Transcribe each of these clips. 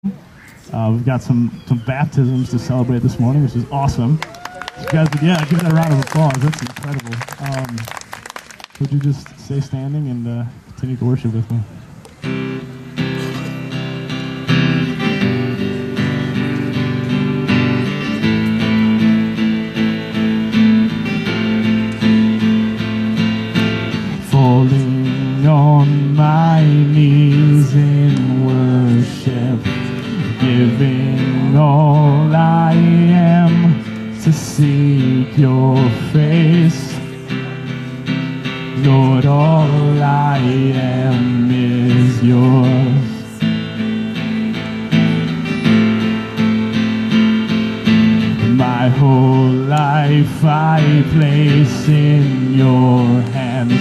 We've got some baptisms to celebrate this morning, which is awesome. You guys, give that a round of applause. That's incredible. Would you just stay standing and continue to worship with me? Falling on my knees in worship, giving all I am to seek your face. Lord, all I am is yours. My whole life I place in your hands.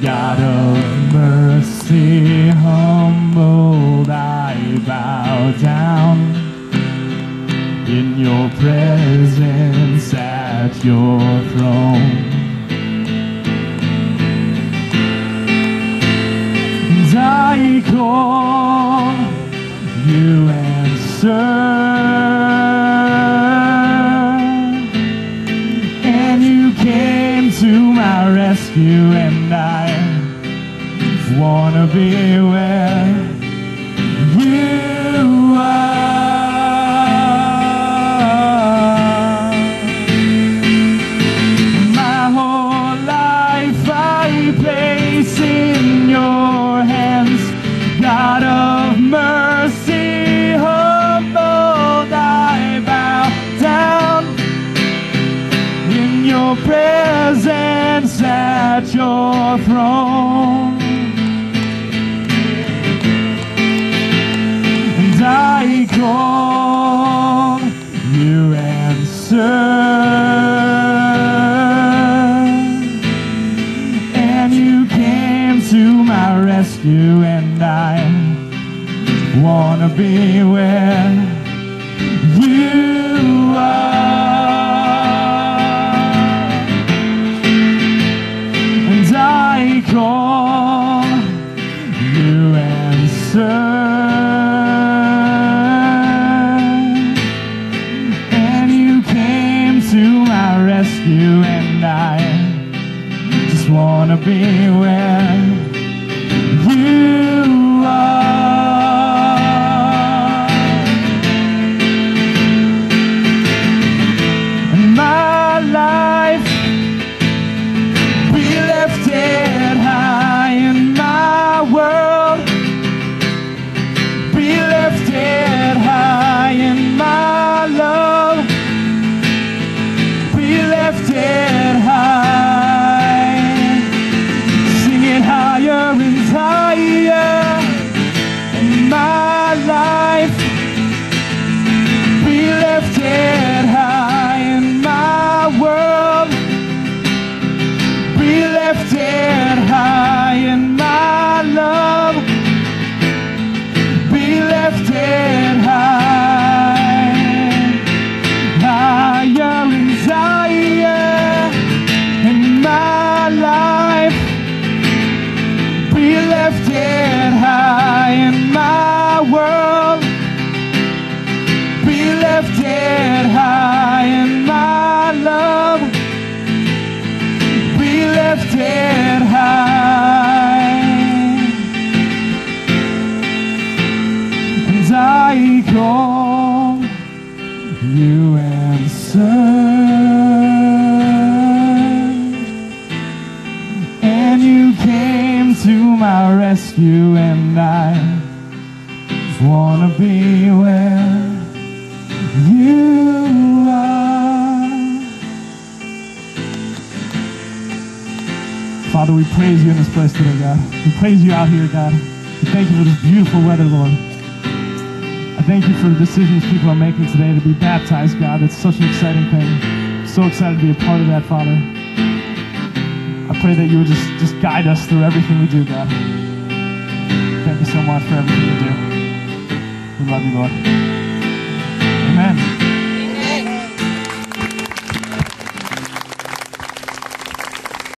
God of mercy, humbled I bow down in your presence at your throne. And I call, you answer, and you came to my rescue, and I wanna be where you are. My whole life I place in your hands. God of mercy, humbled I bow down in your presence at your throne. And I call, you answer, and you came to my rescue, and I wanna be where you are. And I call, you answer, and you came to my rescue, and I just wanna be where you are. And my life be lifted high, in my world be lifted high, in my love be lifted high. Sing it higher and higher. In my life be lifted high, in my world be lifted high, in my love be lifted high. Higher and higher. In my life be lifted high, in my world be lifted high, in my love be lifted high. And I call, you answer, and you came to my rescue, and I wanna be where you are. Father, we praise you in this place today, God. We praise you out here, God. We thank you for this beautiful weather, Lord. I thank you for the decisions people are making today to be baptized, God. It's such an exciting thing. So excited to be a part of that, Father. I pray that you would just guide us through everything we do, God. Thank you so much for everything you do. We love you, Lord.